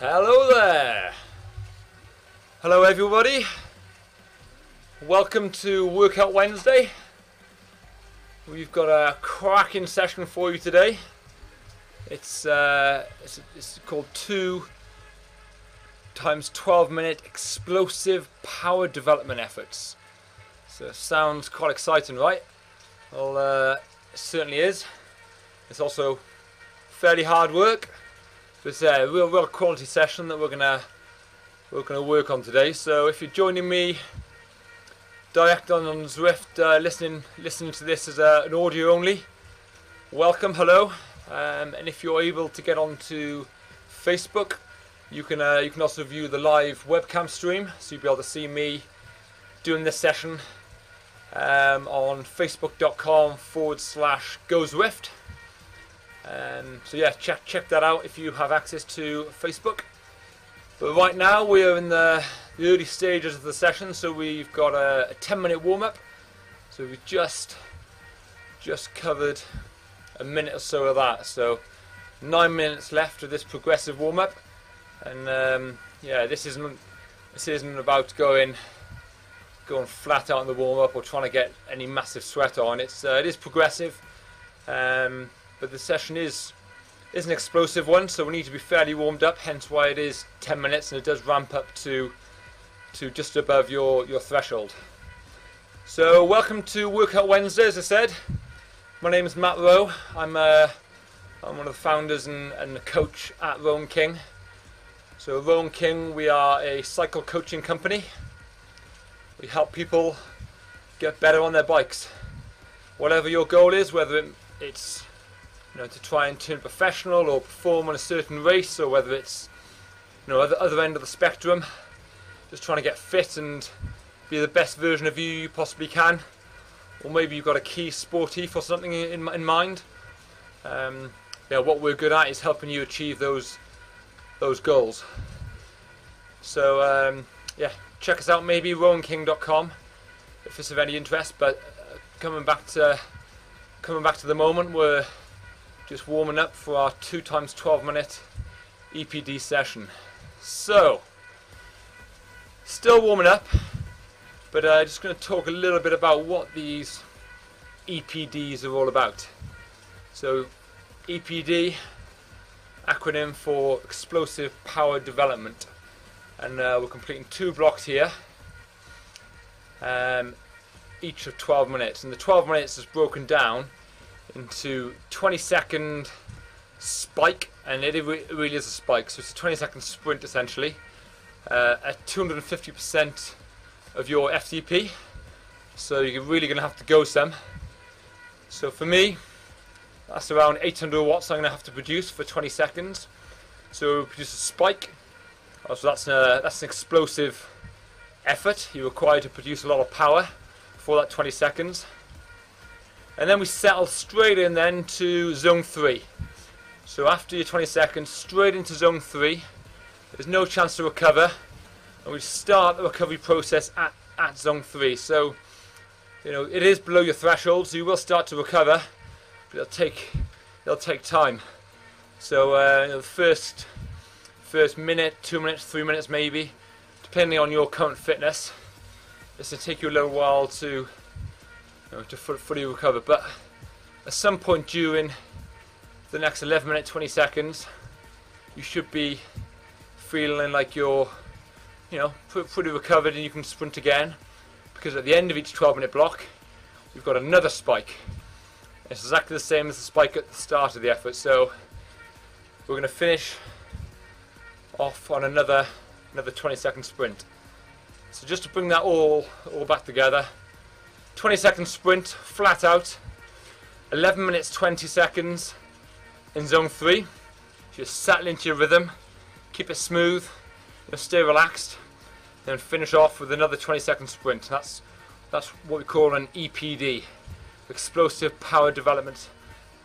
Hello there! Hello everybody! Welcome to Workout Wednesday. We've got a cracking session for you today. It's called 2 times 12-minute explosive power development efforts. So it sounds quite exciting, right? Well, it certainly is. It's also fairly hard work. It's a real quality session that we're gonna work on today. So if you're joining me direct on Zwift, listening to this as an audio only, welcome, hello. And if you're able to get onto Facebook, you can also view the live webcam stream, so you'll be able to see me doing this session on facebook.com/GoZwift. So yeah, check that out if you have access to Facebook. But right now we are in the early stages of the session, so we've got a 10-minute warm-up. So we've just covered a minute or so of that. So 9 minutes left of this progressive warm-up, and yeah, this isn't about going flat out in the warm-up or trying to get any massive sweat on. It is progressive. But the session is an explosive one, so we need to be fairly warmed up, hence why it is 10 minutes, and it does ramp up to just above your threshold. So welcome to Workout Wednesday, as I said. My name is Matt Rowe. I'm one of the founders and the coach at Rowe King. So Rowe King, we are a cycle coaching company. We help people get better on their bikes. Whatever your goal is, whether it's to try and turn professional or perform on a certain race, or whether it's other end of the spectrum, just trying to get fit and be the best version of you possibly can, or maybe you've got a key sport ethos or something in mind. What we're good at is helping you achieve those goals. So yeah, check us out, maybe roweking.com if it's of any interest. But coming back to the moment, we're just warming up for our 2 times 12-minute EPD session. So, still warming up, but just going to talk a little bit about what these EPDs are all about. So, EPD, acronym for Explosive Power Development, and we're completing 2 blocks here, each of 12 minutes, and the 12 minutes is broken down into 20-second spike, and it really is a spike, so it's a 20-second sprint essentially, at 250% of your FTP, so you're really going to have to go some. So for me, that's around 800 watts I'm going to have to produce for 20 seconds. So produce a spike, so that's an explosive effort. You're required to produce a lot of power for that 20 seconds. And then we settle straight in then to zone 3. So after your 20 seconds, straight into zone 3. There's no chance to recover, and we start the recovery process at zone 3. So it is below your threshold, so you will start to recover, but it'll take time. So the first minute, 2 minutes, 3 minutes maybe, depending on your current fitness, it's going to take you a little while to fully recover. But at some point during the next 11 minutes, 20 seconds, you should be feeling like you're pretty recovered, and you can sprint again, because at the end of each 12-minute block we've got another spike. It's exactly the same as the spike at the start of the effort, so we're going to finish off on another 20-second sprint. So just to bring that all back together, 20-second sprint, flat out, 11 minutes 20 seconds in zone 3. Just settle into your rhythm, keep it smooth, stay relaxed, then finish off with another 20-second sprint. That's what we call an EPD, Explosive Power Development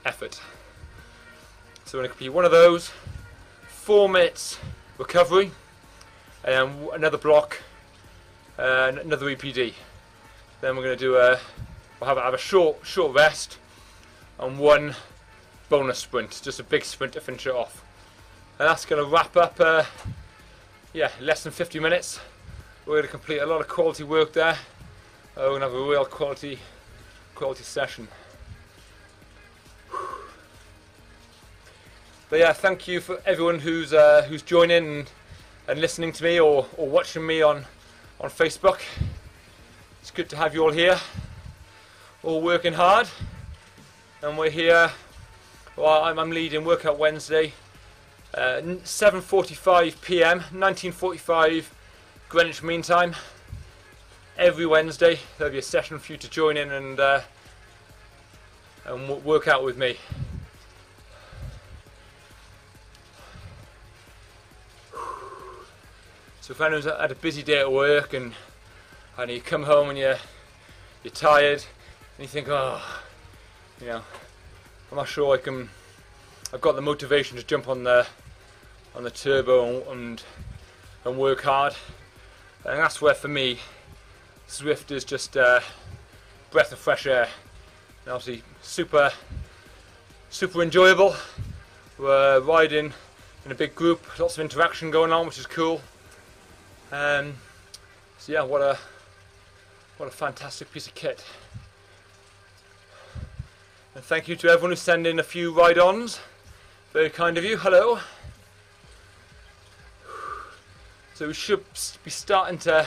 Effort. So we're going to complete one of those, 4 minutes recovery, and then another block, another EPD. Then we're going to do we'll have a short rest and one bonus sprint, just a big sprint to finish it off. And that's going to wrap up, yeah, less than 50 minutes. We're going to complete a lot of quality work there. We're going to have a real quality session. But yeah, thank you for everyone who's joining and listening to me or watching me on Facebook. It's good to have you all here, all working hard. And we're here, well, I'm leading Workout Wednesday, 7:45 PM, 1945 Greenwich Mean Time. Every Wednesday there'll be a session for you to join in and work out with me. So if anyone's had a busy day at work and you come home and you're tired and you think, oh, you know, I'm not sure I've got the motivation to jump on the turbo and work hard. And that's where, for me, Zwift is just a breath of fresh air. And obviously super enjoyable. We're riding in a big group, lots of interaction going on, which is cool. So yeah, what a fantastic piece of kit. And thank you to everyone who sent in a few ride-ons. Very kind of you. Hello. So we should be starting to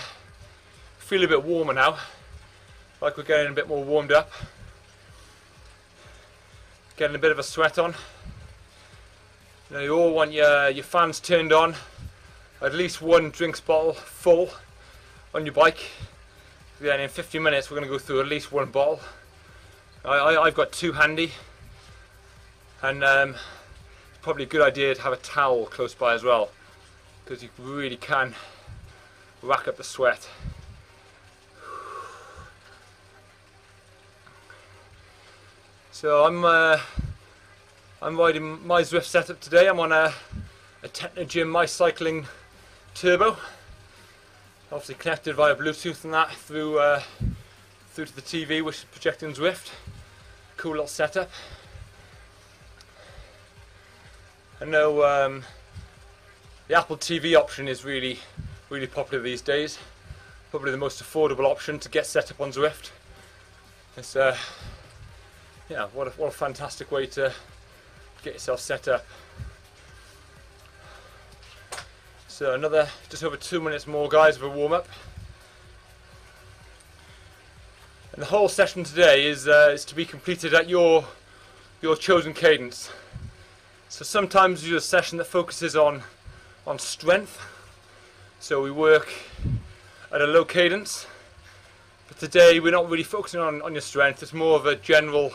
feel a bit warmer now. Like we're getting a bit more warmed up. Getting a bit of a sweat on. You know, you all want your fans turned on. At least one drinks bottle full on your bike. Yeah, and in 50 minutes we're going to go through at least one bottle. I've got two handy, and it's probably a good idea to have a towel close by as well, because you really can rack up the sweat. So I'm riding my Zwift setup today. I'm on a Technogym My Cycling Turbo, obviously connected via Bluetooth and that through to the TV, which is projecting Zwift. Cool little setup. I know the Apple TV option is really popular these days. Probably the most affordable option to get set up on Zwift. It's yeah, what a fantastic way to get yourself set up. So another just over 2 minutes more, guys, of a warm up. And the whole session today is to be completed at your chosen cadence. So sometimes we do a session that focuses on strength. So we work at a low cadence. But today we're not really focusing on your strength. It's more of a general,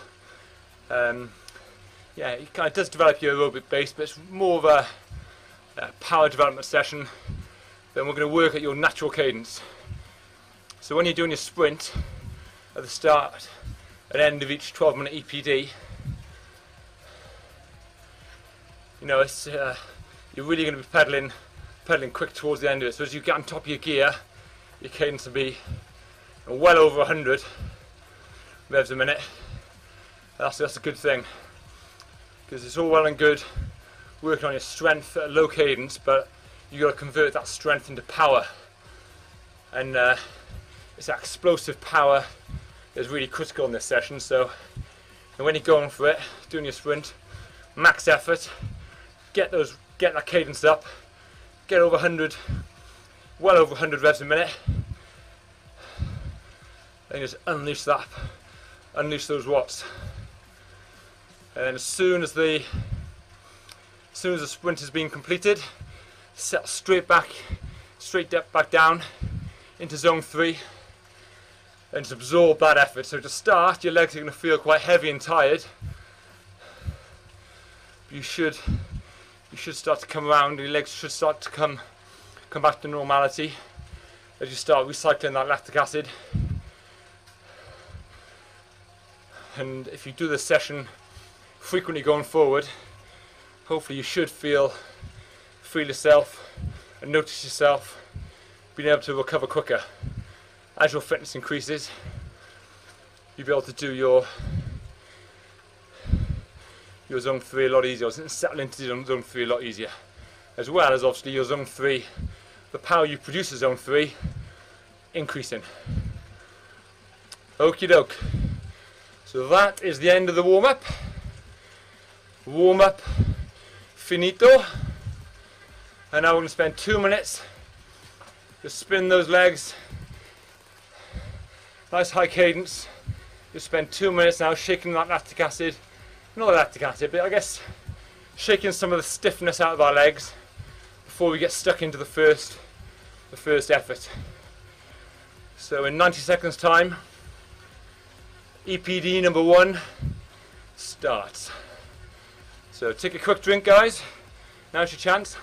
yeah, it kind of does develop your aerobic base, but it's more of a power development session. Then we're going to work at your natural cadence. So when you're doing your sprint, at the start and end of each 12-minute EPD, you know, it's you're really going to be pedaling quick towards the end of it. So as you get on top of your gear, your cadence will be well over 100 revs a minute. That's a good thing, because it's all well and good working on your strength at a low cadence, but you got to convert that strength into power, and it's that explosive power is really critical in this session. So when you're going for it, doing your sprint, max effort, get that cadence up, get over 100, well over 100 revs a minute, and just unleash those watts. And as soon as the sprint has been completed, settle straight back down into zone 3 and just absorb that effort. So to start, your legs are going to feel quite heavy and tired. You should start to come around, and your legs should start to come back to normality as you start recycling that lactic acid. And if you do this session frequently going forward, hopefully you should feel yourself and notice yourself being able to recover quicker. As your fitness increases, you'll be able to do your zone 3 a lot easier, and settle into zone 3 a lot easier. as well as obviously your zone 3, the power you produce in zone 3 increasing. Okie doke. So that is the end of the warm-up. Warm-up finito. And now we're going to spend 2 minutes just spinning those legs. Nice high cadence. Just spend 2 minutes now shaking that lactic acid. Not lactic acid, but I guess shaking some of the stiffness out of our legs before we get stuck into the first effort. So in 90 seconds time, EPD number 1 starts. So take a quick drink, guys. Now's your chance.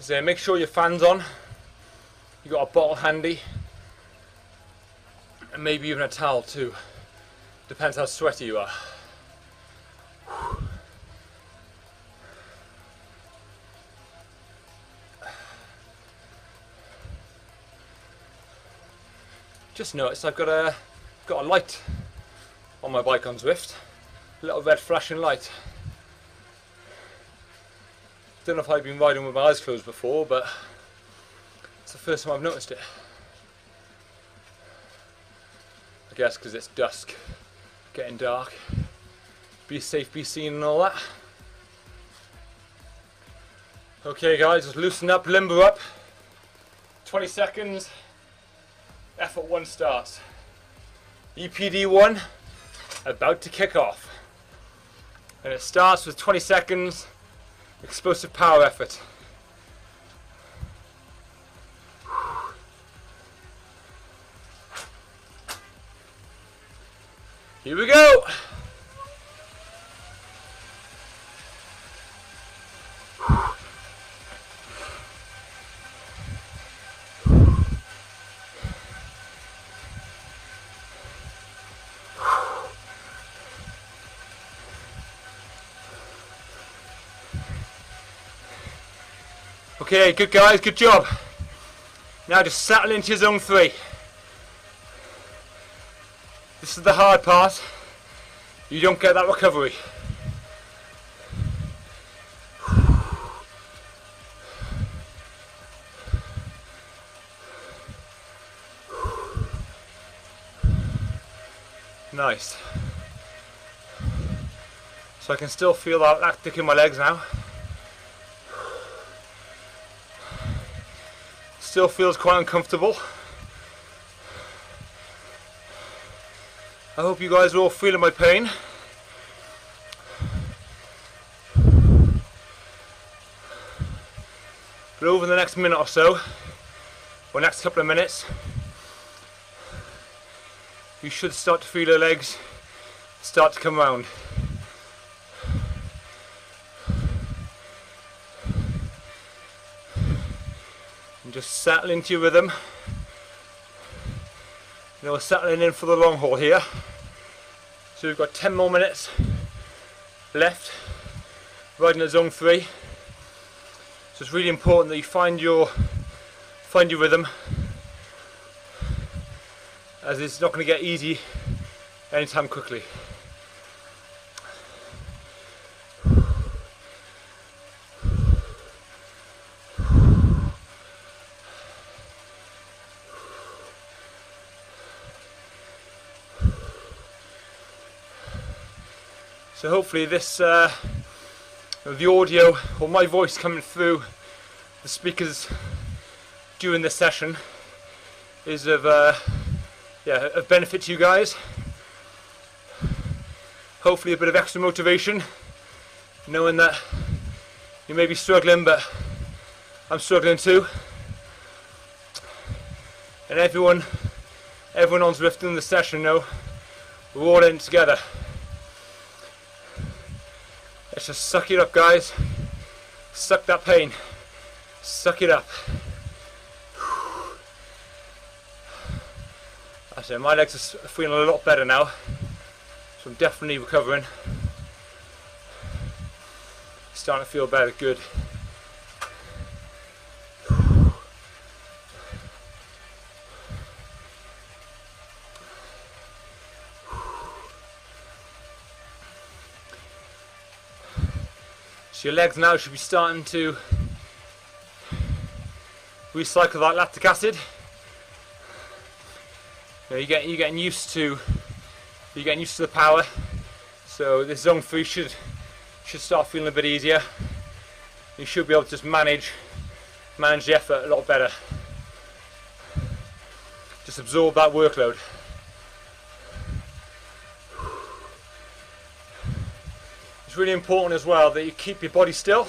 So make sure your fan's on. You got a bottle handy, and maybe even a towel too. Depends how sweaty you are. Just noticed I've got a light on my bike on Zwift, a little red flashing light. Don't know if I've been riding with my eyes closed before, but it's the first time I've noticed it. I guess because it's dusk, getting dark. Be safe, be seen and all that. Okay guys, just loosen up, limber up. 20 seconds, effort 1 starts. EPD 1 about to kick off. And it starts with 20 seconds. Explosive power effort. Here we go. Okay, good guys, good job. Now just settle into your zone 3. This is the hard part. You don't get that recovery. Nice. So I can still feel that lactic in my legs now. Still feels quite uncomfortable. I hope you guys are all feeling my pain. But over the next minute or so, or next couple of minutes, you should start to feel your legs start to come round. Just settle into your rhythm. You know, we're settling in for the long haul here. So we've got 10 more minutes left riding at zone 3. So it's really important that you find your rhythm, as it's not going to get easy anytime quickly. So hopefully this, the audio or my voice coming through the speakers during this session is of benefit to you guys. Hopefully a bit of extra motivation, knowing that you may be struggling, but I'm struggling too. And everyone on Zwift in the session know we're all in together. Let's just suck it up, guys. Suck that pain. Suck it up. That's it. My legs are feeling a lot better now, so I'm definitely recovering. Starting to feel better. Good. So your legs now should be starting to recycle that lactic acid. You're getting used to the power. So this zone 3 should start feeling a bit easier. You should be able to just manage the effort a lot better. Just absorb that workload. It's really important as well that you keep your body still.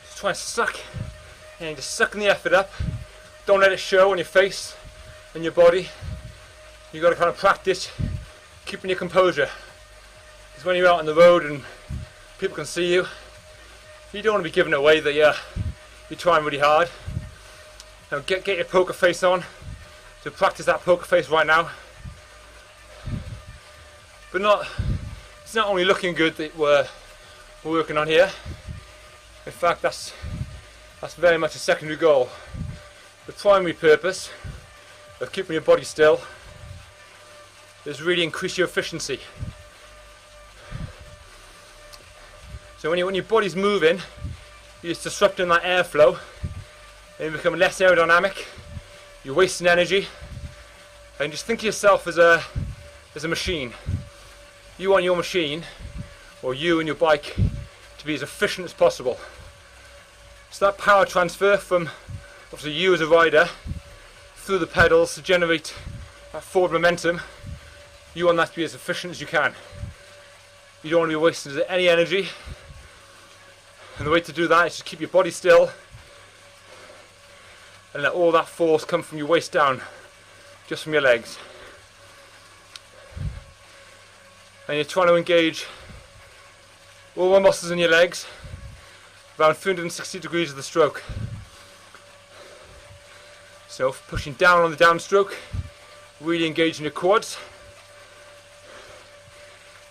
Just try and suck, and just sucking the effort up. Don't let it show on your face and your body. You've got to kind of practice keeping your composure. Because when you're out on the road and people can see you, you don't want to be giving away that you're trying really hard. Now get your poker face on. So practice that poker face right now. But it's not only looking good that we're working on here. In fact, that's very much a secondary goal. The primary purpose of keeping your body still is really increase your efficiency. So when your body's moving, you're just disrupting that airflow, and you become less aerodynamic. You're wasting energy, and just think of yourself as a machine. You want your machine, or you and your bike, to be as efficient as possible. So that power transfer from obviously you as a rider through the pedals to generate that forward momentum, you want that to be as efficient as you can. You don't want to be wasting any energy, and the way to do that is just keep your body still and let all that force come from your waist down, just from your legs. And you're trying to engage all the muscles in your legs around 360 degrees of the stroke. So pushing down on the downstroke, really engaging your quads.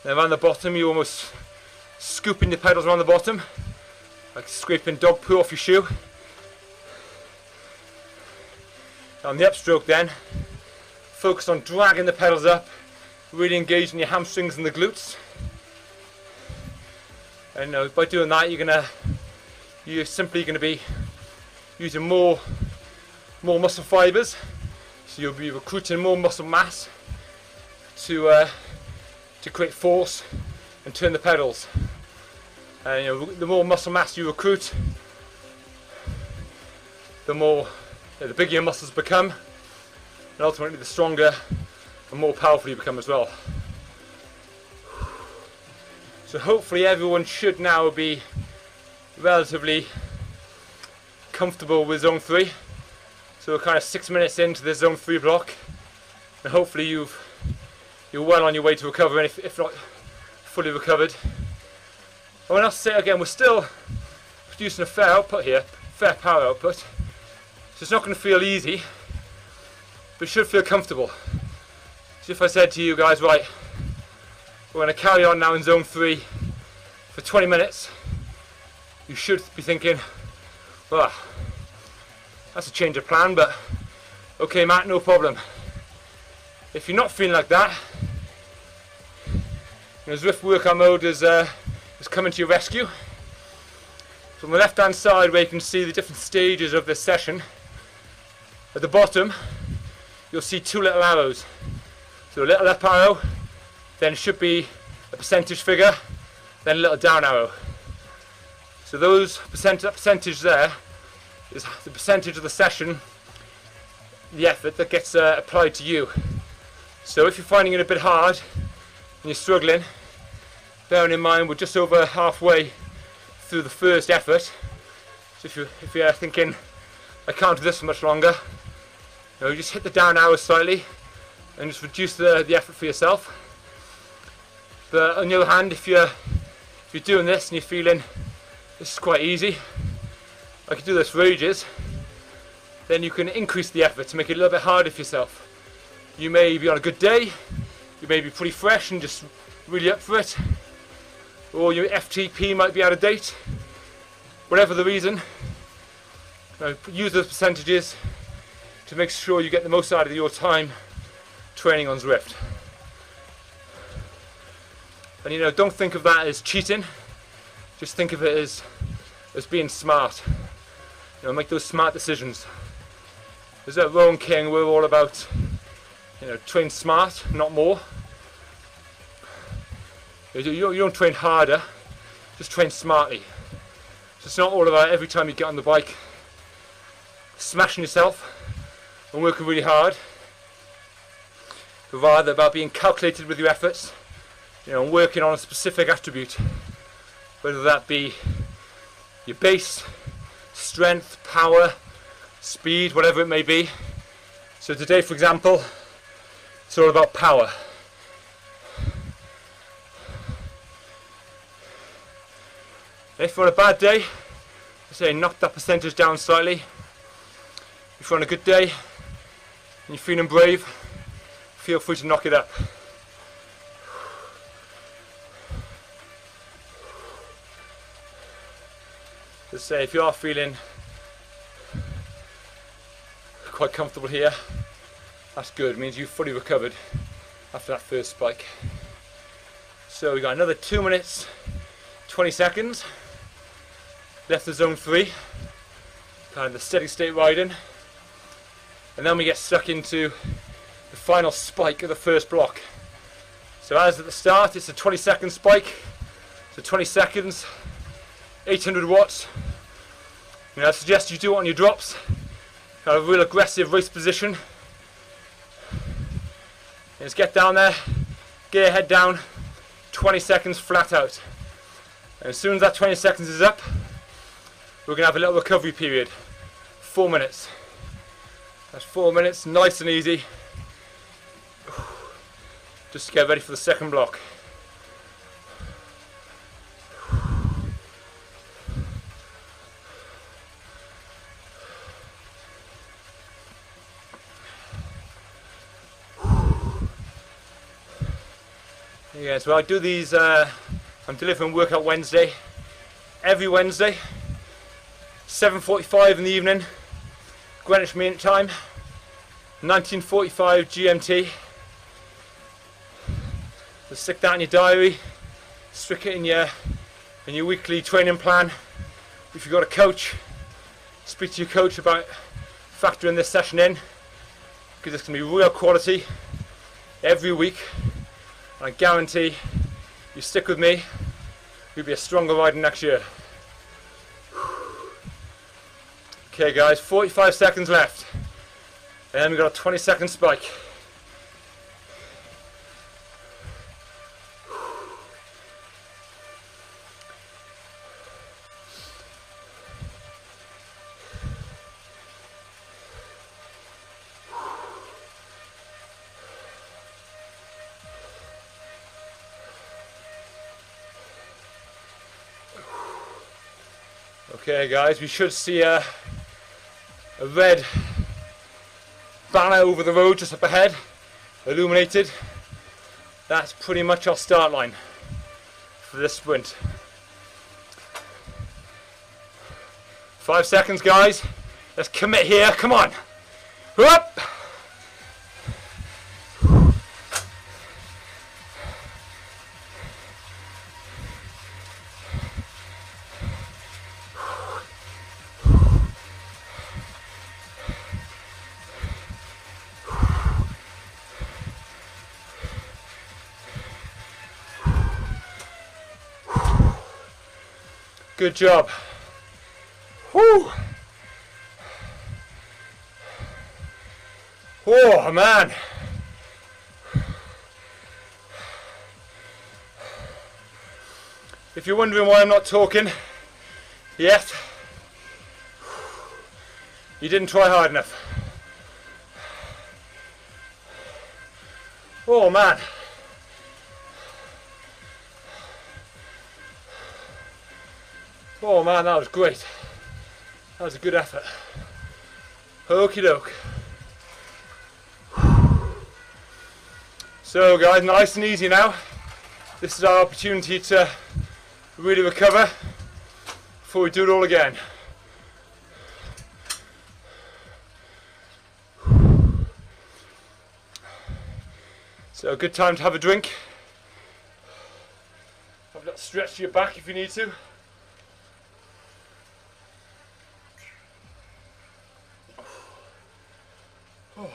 Then around the bottom, you're almost scooping the pedals around the bottom, like scraping dog poo off your shoe. On the upstroke then, focus on dragging the pedals up, really engaging your hamstrings and the glutes. And by doing that, you're simply going to be using more muscle fibers, so you'll be recruiting more muscle mass to create force and turn the pedals. And the more muscle mass you recruit, the bigger your muscles become, and ultimately the stronger and more powerful you become as well. So hopefully everyone should now be relatively comfortable with zone 3. So we're kind of 6 minutes into this zone 3 block, and hopefully you're well on your way to recovering, if not fully recovered. I want to say again, we're still producing a fair output here, fair power output. So it's not going to feel easy, but it should feel comfortable. So if I said to you guys, right, we're going to carry on now in zone 3 for 20 minutes, you should be thinking, well, that's a change of plan, but okay Matt, no problem. If you're not feeling like that, Zwift workout mode is coming to your rescue. From the left hand side, where you can see the different stages of this session, at the bottom you'll see 2 little arrows. So a little up arrow, then should be a percentage figure, then a little down arrow. So that percentage there is the percentage of the session, the effort that gets applied to you. So if you're finding it a bit hard and you're struggling, bearing in mind we're just over halfway through the first effort, so if you're thinking I can't do this for much longer, just hit the down arrow slightly and just reduce the effort for yourself. But on the other hand, if you're doing this and you're feeling this is quite easy, I could do this for ages, then you can increase the effort to make it a little bit harder for yourself. You may be on a good day, you may be pretty fresh and just really up for it, or your FTP might be out of date. Whatever the reason, use those percentages to make sure you get the most out of your time training on Zwift. And you know, don't think of that as cheating. Just think of it as being smart. You know, make those smart decisions. As at Rowe King, we're all about, you know, train smart, not more. You don't train harder, just train smartly. So it's not all about every time you get on the bike smashing yourself and working really hard, but rather about being calculated with your efforts, you know, and working on a specific attribute, whether that be your base, strength, power, speed, whatever it may be. So today, for example, it's all about power. If you're on a bad day, I say knock that percentage down slightly. If you're on a good day and you're feeling brave, feel free to knock it up. Just say if you are feeling quite comfortable here, that's good. It means you've fully recovered after that first spike. So we got another 2 minutes, 20 seconds left of zone 3, kind of the steady state riding, and then we get stuck into the final spike of the first block. So as at the start, it's a 20-second spike, so 20 seconds, 800 watts. You know, I suggest you do it on your drops, kind of a real aggressive race position. And just get down there, get your head down, 20 seconds flat out. And as soon as that 20 seconds is up, we're going to have a little recovery period, 4 minutes. That's 4 minutes, nice and easy, just to get ready for the second block. Yeah, so I do these, I'm delivering Workout Wednesday every Wednesday, 7:45 in the evening, Greenwich Mean Time, 1945 GMT. So stick that in your diary, stick it in your weekly training plan. If you've got a coach, speak to your coach about factoring this session in, because it's going to be real quality every week. And I guarantee you stick with me, you'll be a stronger rider next year. Okay guys, 45 seconds left. And then we've got a 20-second spike. Okay guys, we should see a red banner over the road just up ahead, illuminated. That's pretty much our start line for this sprint. 5 seconds guys, let's commit here, come on! Up! Good job. Whew. Oh man. If you're wondering why I'm not talking yet, you didn't try hard enough. Oh man. Oh man, that was great. That was a good effort. Okie doke. So guys, nice and easy now. This is our opportunity to really recover before we do it all again. So a good time to have a drink. a little stretch to your back if you need to. Oh.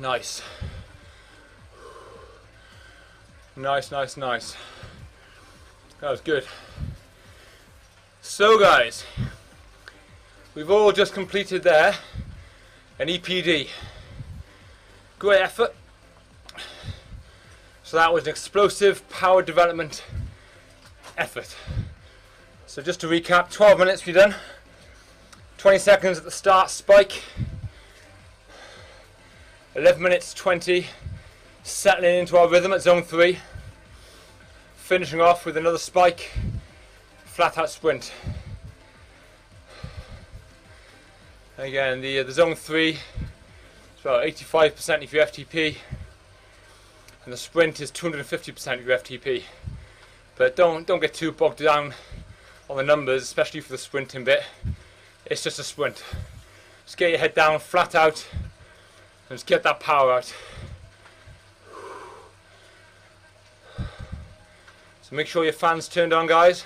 Nice. Nice, nice, nice. That was good. So guys, we've all just completed there an EPD. Great effort. So that was an explosive power development effort. So just to recap, 12 minutes we've done. 20 seconds at the start spike. 11 minutes 20, settling into our rhythm at zone 3. Finishing off with another spike, flat out sprint. Again, the zone 3 is about 85% of your FTP, and the sprint is 250% of your FTP. But don't get too bogged down on the numbers, especially for the sprinting bit. It's just a sprint. Just get your head down, flat out, and just get that power out. So make sure your fan's turned on, guys.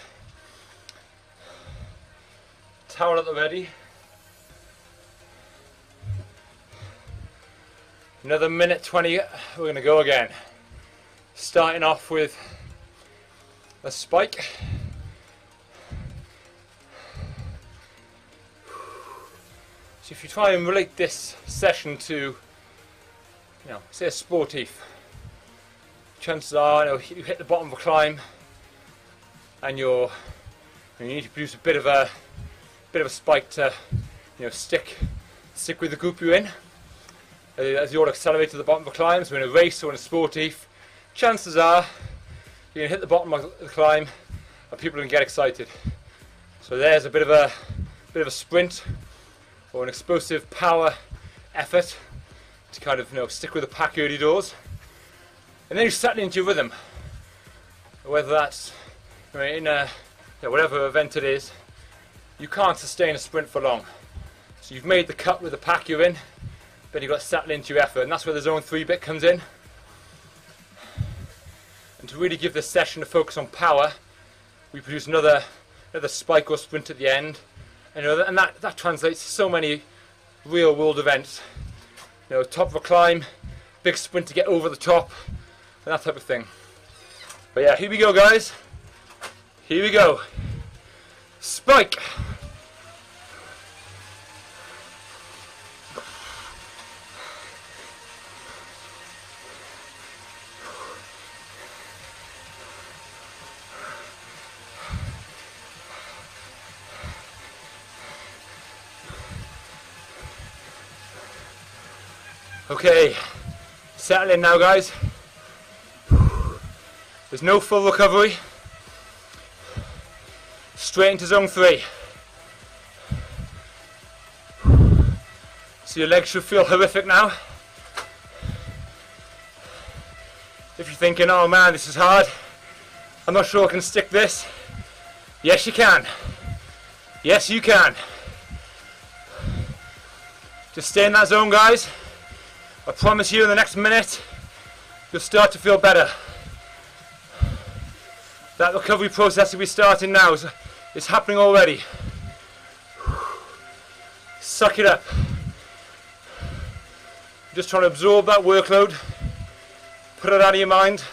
Towel at the ready. Another minute 20, we're going to go again. Starting off with a spike. So if you try and relate this session to, say a sportif, chances are you hit the bottom of a climb and you need to produce a bit of a spike to stick with the group you're in. As you all accelerate to the bottom of a climb, so in a race or in a sportif, chances are you're going to hit the bottom of the climb and people are going to get excited. So there's a bit of a sprint or an explosive power effort to kind of stick with the pack early doors, and then you settle into your rhythm. Whether that's in whatever event it is, you can't sustain a sprint for long. So you've made the cut with the pack you're in, but you've got to settle into your effort, and that's where the zone 3 bit comes in. And to really give this session a focus on power, we produce another spike or sprint at the end, and that translates to so many real world events. Top of a climb, big sprint to get over the top, and that type of thing. But yeah, here we go, guys. Here we go. Spike. Okay, settle in now, guys. There's no full recovery. Straight into zone 3. So your legs should feel horrific now. If you're thinking, oh man, this is hard, I'm not sure I can stick this. Yes, you can. Yes, you can. Just stay in that zone, guys. I promise you in the next minute you'll start to feel better. That recovery process that we're starting now is happening already. Suck it up. Just trying to absorb that workload. Put it out of your mind.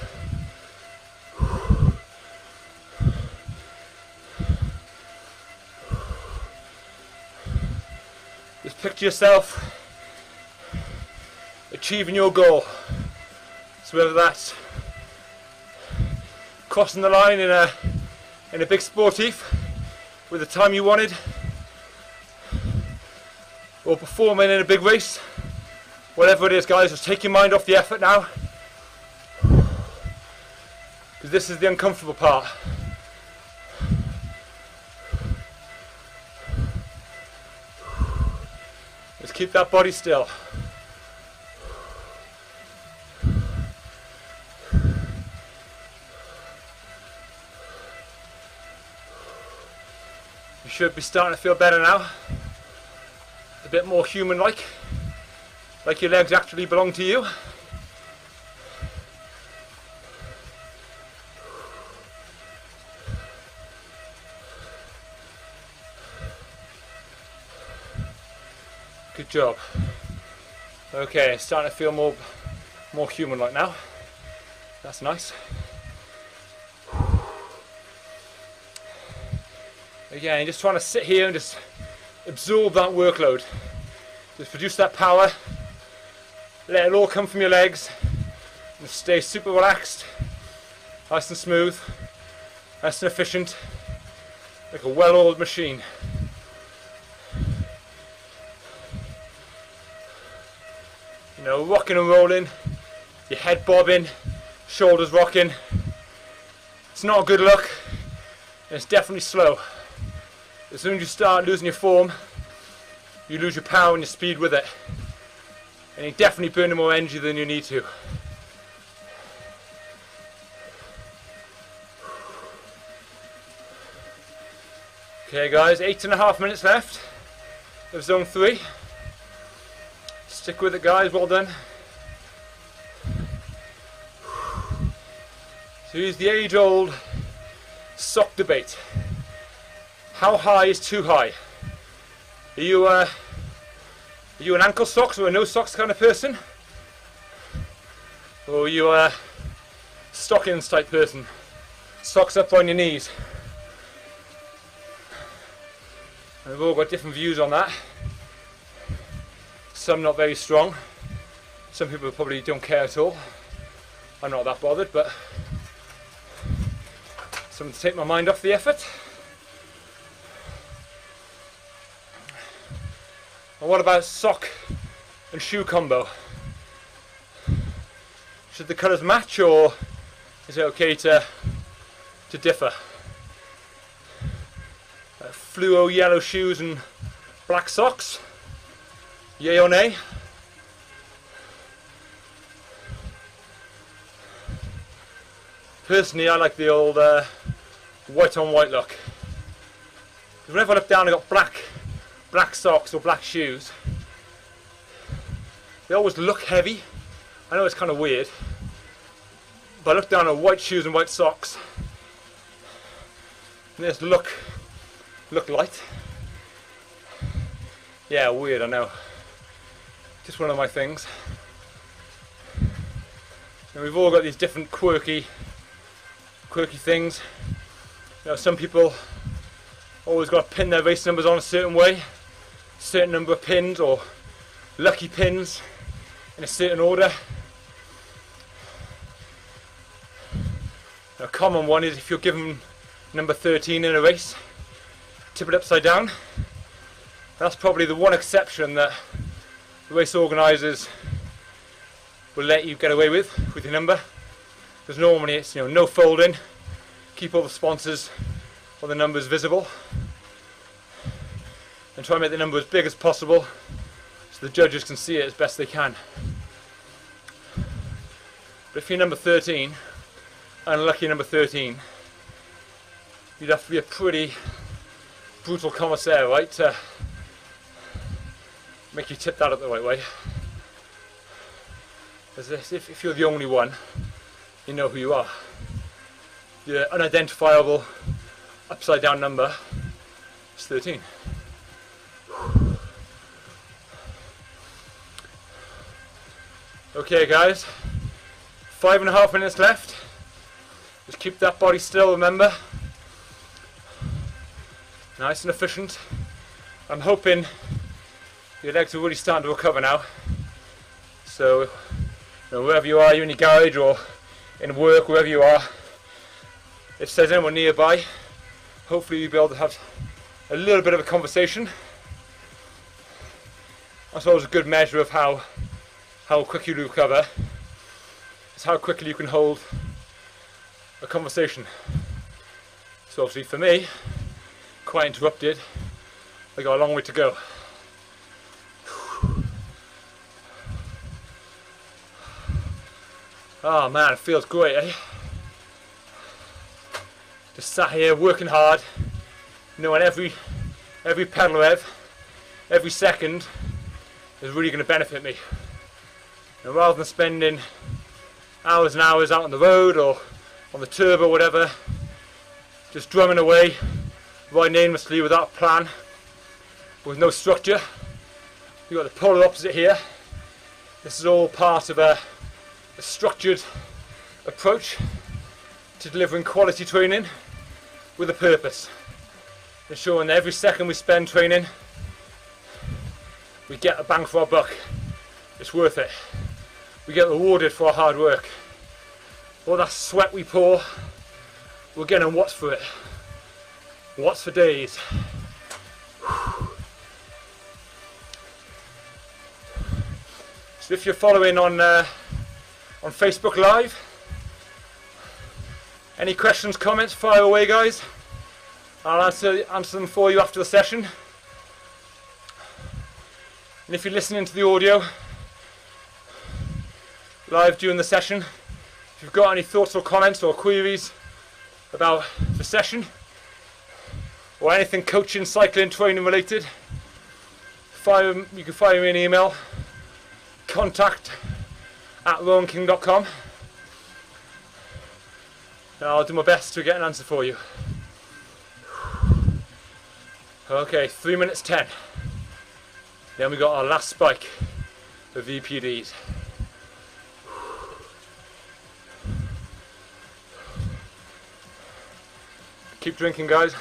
Just picture yourself achieving your goal. So whether that's crossing the line in a big sportif with the time you wanted, or performing in a big race, whatever it is, guys, just take your mind off the effort now, because this is the uncomfortable part. Just keep that body still. You should be starting to feel better now. bit more human-like, like your legs actually belong to you. Good job. Okay, starting to feel more human-like now. That's nice. Again, just trying to sit here and just absorb that workload. Just produce that power. Let it all come from your legs. And stay super relaxed, nice and smooth, nice and efficient, like a well-oiled machine. You know, rocking and rolling, your head bobbing, shoulders rocking. It's not a good look, and it's definitely slow. As soon as you start losing your form, you lose your power and your speed with it. And you're definitely burning more energy than you need to. Okay guys, 8.5 minutes left of zone 3. Stick with it guys, well done. So here's the age-old sock debate. How high is too high? Are you an ankle socks or a no socks kind of person? Or are you a stockings type person? Socks up on your knees? And we've all got different views on that. Some not very strong. Some people probably don't care at all. I'm not that bothered, but something to take my mind off the effort. And what about sock and shoe combo? Should the colours match, or is it okay to differ? Fluo yellow shoes and black socks, yay or nay? Personally, I like the old white on white look. Whenever I look down, I got black socks or black shoes. They always look heavy. I know it's kind of weird, but I look down at white shoes and white socks, and they just look light. Yeah, weird, I know. Just one of my things. And we've all got these different quirky things. You know, some people always got to pin their race numbers on a certain way, certain number of pins or lucky pins in a certain order. A common one is if you're given number 13 in a race, tip it upside down. That's probably the one exception that the race organisers will let you get away with your number, because normally it's, you know, no folding, keep all the sponsors or the numbers visible, and try and make the number as big as possible so the judges can see it as best they can. But if you're number 13, unlucky number 13, you'd have to be a pretty brutal commissaire, right, to make you tip that up the right way. As if you're the only one, you know who you are. Your unidentifiable upside down number is 13. Okay guys, 5.5 minutes left. Just keep that body still, remember. Nice and efficient. I'm hoping your legs are really starting to recover now. So, you know, wherever you are, you're in your garage or in work, wherever you are, if there's anyone nearby, hopefully you'll be able to have a little bit of a conversation. That's always a good measure of how quick you recover. It's how quickly you can hold a conversation. So obviously for me, quite interrupted, I got a long way to go. Oh man, it feels great, eh? Just sat here working hard, knowing every pedal rev, every second is really going to benefit me. And rather than spending hours and hours out on the road or on the turbo or whatever, just drumming away, riding aimlessly without a plan, with no structure. You've got the polar opposite here. This is all part of a structured approach to delivering quality training with a purpose. Ensuring that every second we spend training, we get a bang for our buck. It's worth it. We get rewarded for our hard work. All that sweat we pour, we're getting watts for it. Watts for days. So if you're following on Facebook Live, any questions, comments, fire away guys. I'll answer them for you after the session. And if you're listening to the audio live during the session, if you've got any thoughts or comments or queries about the session or anything coaching, cycling, training related, you can fire me an email, contact@roweking.com, and I'll do my best to get an answer for you. Okay, 3 minutes 10. Then we got our last spike of VPDs. Keep drinking guys.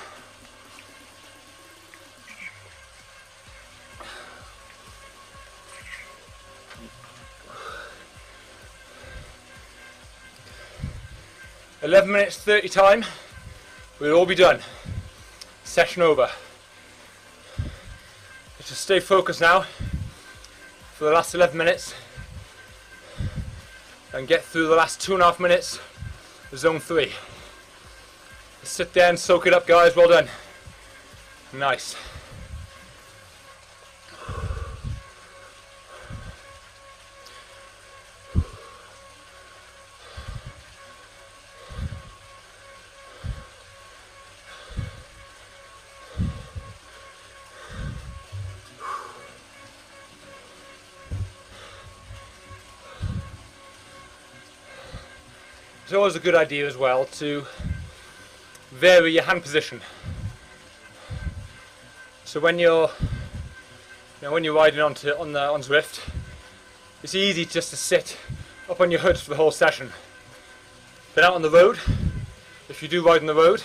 "11 minutes 30 time, we'll all be done. Session over. Let's just stay focused now for the last 11 minutes and get through the last 2.5 minutes of zone 3. Let's sit there and soak it up guys, well done. Nice. It's always a good idea as well to vary your hand position. So when you're riding on Zwift, it's easy just to sit up on your hood for the whole session. But out on the road, if you do ride on the road,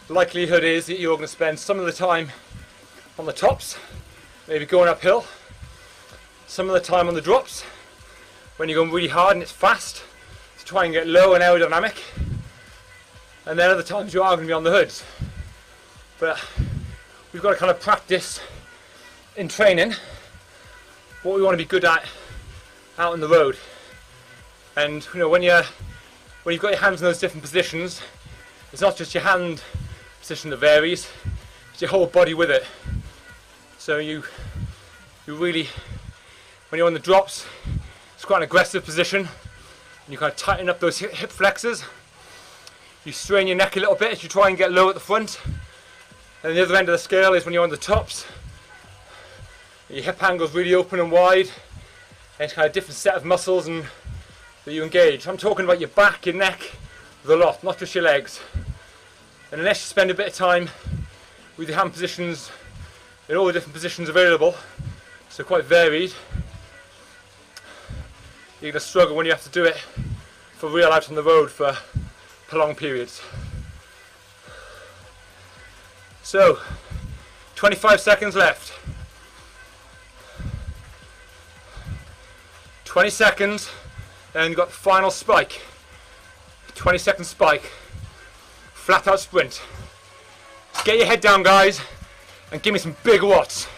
the likelihood is that you're going to spend some of the time on the tops, maybe going uphill, some of the time on the drops, when you're going really hard and it's fast, to try and get low and aerodynamic, and then other times you are going to be on the hoods. But we've got to kind of practice in training what we want to be good at out on the road. And when you've got your hands in those different positions, it's not just your hand position that varies, it's your whole body with it. So you really, when you're on the drops, it's quite an aggressive position. And you kind of tighten up those hip flexors. You strain your neck a little bit as you try and get low at the front. And the other end of the scale is when you're on the tops. Your hip angle's really open and wide. And it's kind of a different set of muscles that you engage. I'm talking about your back, your neck, the lot, not just your legs. And unless you spend a bit of time with your hand positions in all the different positions available, so quite varied, you're going to struggle when you have to do it for real out on the road for prolonged periods. So, 25 seconds left. 20 seconds, then you've got the final spike. 20-second spike. Flat out sprint. Get your head down guys and give me some big watts.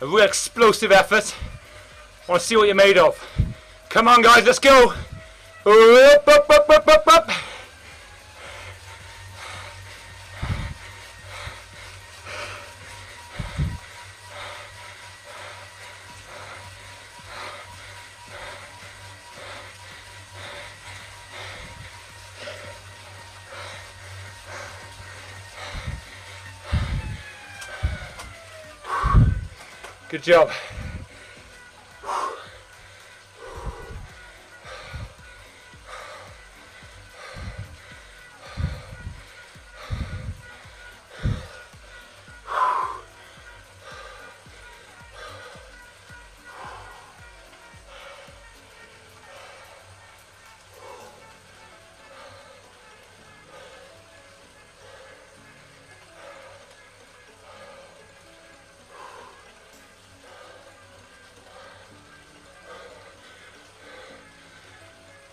A real explosive effort. I want to see what you're made of. Come on guys, let's go! Up, up, up, up, up, up. Good job.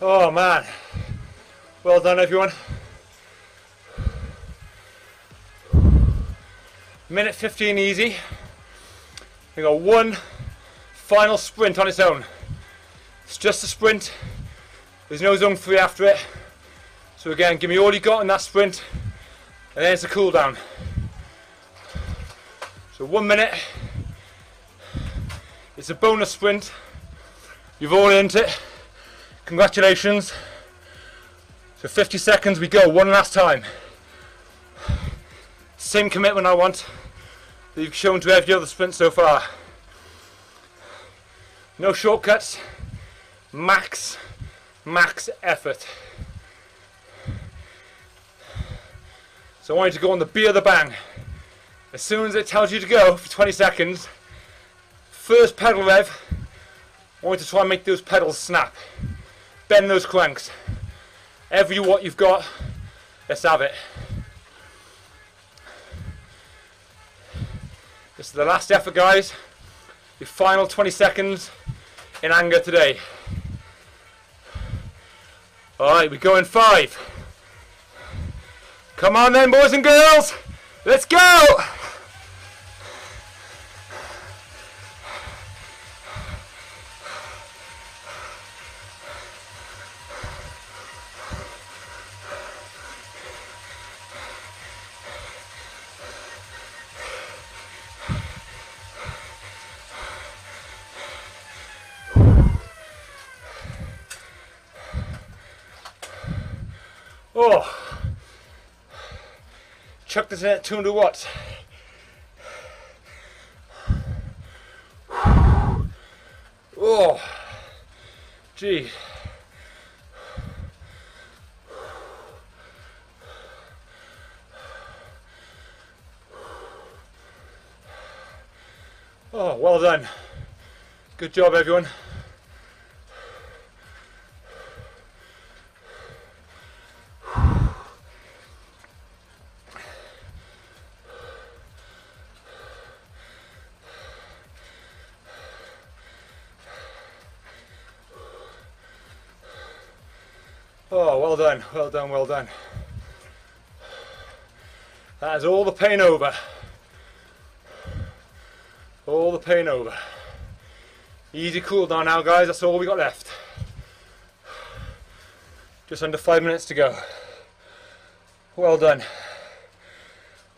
Oh man, well done everyone. Minute 15 easy. We got one final sprint on its own. It's just a sprint. There's no zone 3 after it. So again, give me all you got in that sprint, and then it's a cool down. So 1 minute. It's a bonus sprint. You've all earned it. Congratulations. So 50 seconds we go, one last time. Same commitment I want that you've shown to every other sprint so far. No shortcuts, max effort. So I want you to go on the B of the bang. As soon as it tells you to go for 20 seconds, first pedal rev, I want you to try and make those pedals snap. Bend those cranks. Every what you've got, let's have it. This is the last effort, guys. Your final 20 seconds in anger today. Alright, we go in 5. Come on then, boys and girls. Let's go! Oh, chuck this in at 200 watts. Oh, gee. Oh, well done. Good job, everyone. Oh, well done, well done, well done. That is all the pain over. All the pain over. Easy cool down now, guys, that's all we got left. Just under 5 minutes to go. Well done.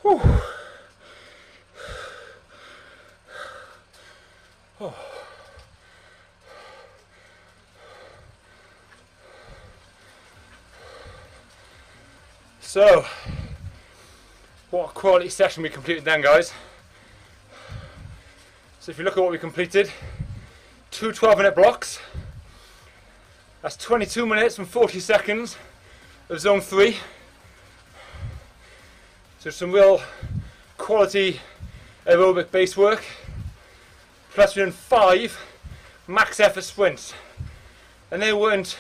Whew. Oh. So, what a quality session we completed then, guys. So if you look at what we completed, 2 12-minute blocks. That's 22 minutes and 40 seconds of zone 3. So some real quality aerobic base work. Plus we're in 5 max effort sprints. And they weren't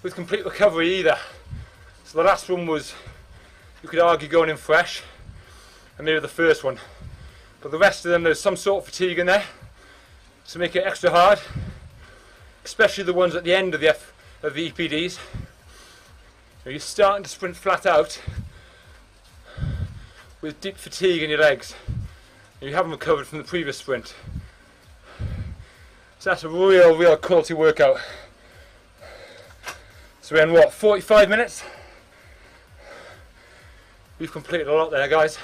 with complete recovery either. So the last one was, you could argue, going in fresh, and maybe the first one. But the rest of them, there's some sort of fatigue in there to make it extra hard, especially the ones at the end of the EPDs. You're starting to sprint flat out with deep fatigue in your legs. You haven't recovered from the previous sprint. So that's a real quality workout. So we're in what, 45 minutes? We've completed a lot there, guys.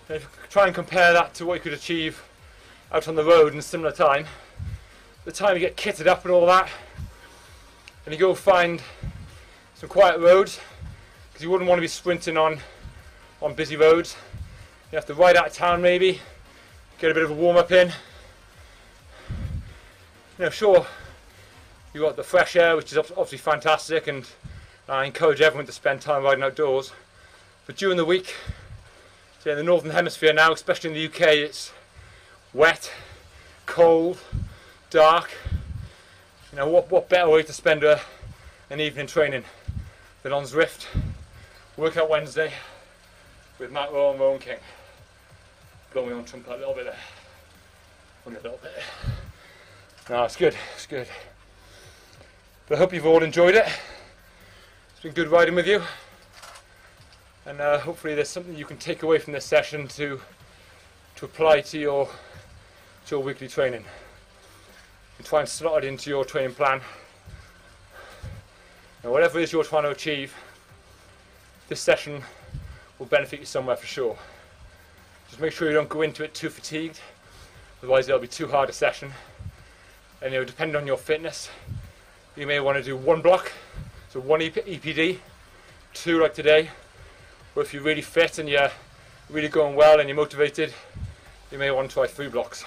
And if you try and compare that to what you could achieve out on the road in a similar time, the time you get kitted up and all that, and you go find some quiet roads, because you wouldn't want to be sprinting on busy roads. You have to ride out of town maybe, get a bit of a warm up in. You know, sure, you've got the fresh air, which is obviously fantastic, and I encourage everyone to spend time riding outdoors. But during the week, say in the Northern Hemisphere now, especially in the UK, it's wet, cold, dark. You know, what better way to spend an evening training than on Zwift, Workout Wednesday with Matt Rowe and Rowe King. Blow me on trumpet a little bit there. Only a little bit. No, it's good, it's good. But I hope you've all enjoyed it. It's been good riding with you. And hopefully there's something you can take away from this session to apply to your weekly training. And try and slot it into your training plan. Now, whatever it is you're trying to achieve, this session will benefit you somewhere for sure. Just make sure you don't go into it too fatigued, otherwise it'll be too hard a session. And you know, depending on your fitness, you may want to do one block, so one EPD, two like today, or if you're really fit and you're really going well and you're motivated, you may want to try 3 blocks.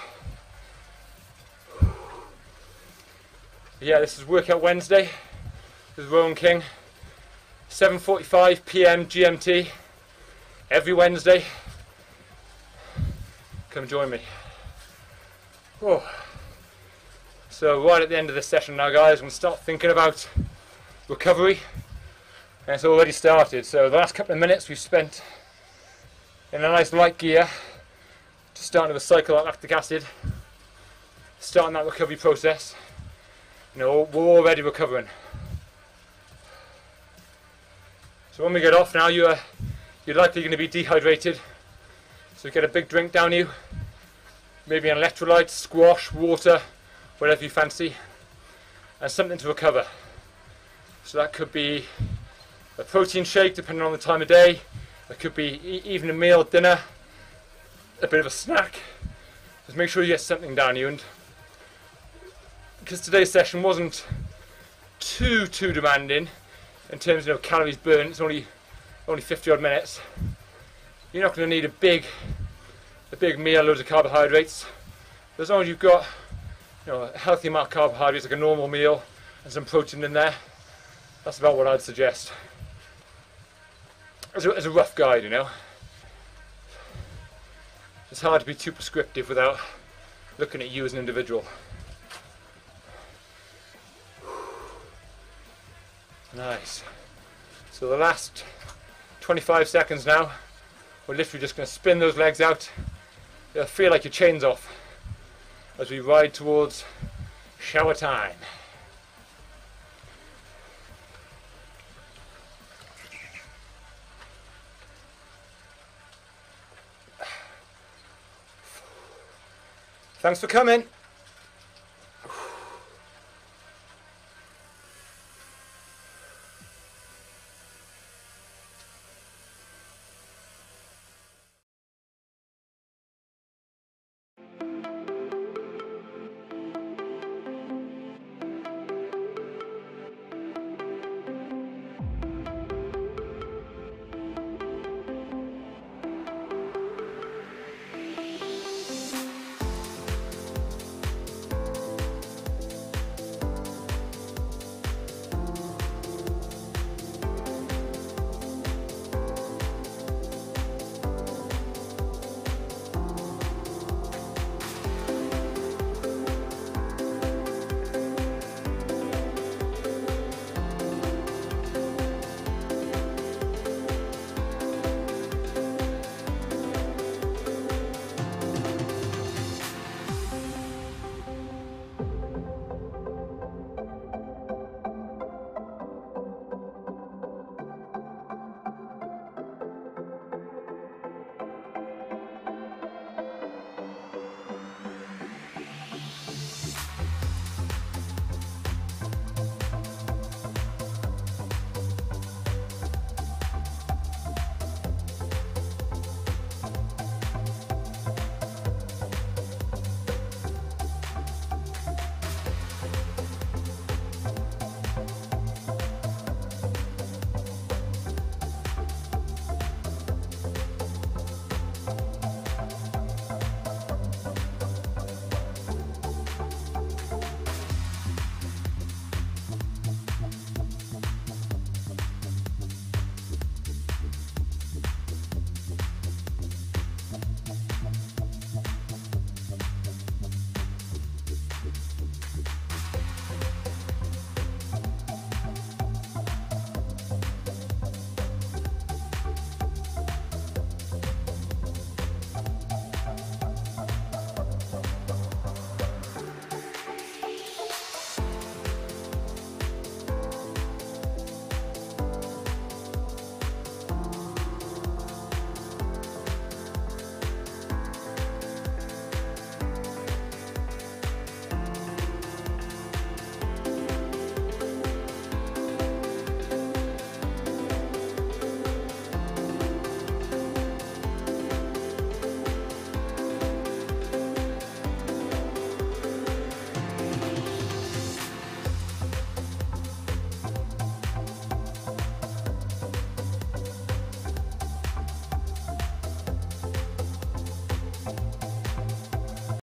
Yeah, this is Workout Wednesday with Rowe King, 7:45 PM GMT, every Wednesday. Come join me. Oh. So right at the end of this session now, guys, I'm going to start thinking about recovery, and it's already started. So the last couple of minutes we've spent in a nice light gear, just starting to recycle that lactic acid, starting that recovery process. You know, we're already recovering. So when we get off now, you're likely going to be dehydrated. So get a big drink down you, maybe an electrolyte, squash, water, whatever you fancy, and something to recover. So that could be a protein shake depending on the time of day. It could be even a meal, dinner, a bit of a snack. Just make sure you get something down you. And because today's session wasn't too demanding in terms of calories burned, it's only 50 odd minutes. You're not going to need a big meal, loads of carbohydrates. But as long as you've got a healthy amount of carbohydrates, like a normal meal, and some protein in there, that's about what I'd suggest. As a rough guide, you know. It's hard to be too prescriptive without looking at you as an individual. Nice. So the last 25 seconds now, we're literally just going to spin those legs out. You'll feel like your chain's off as we ride towards shower time. Thanks for coming.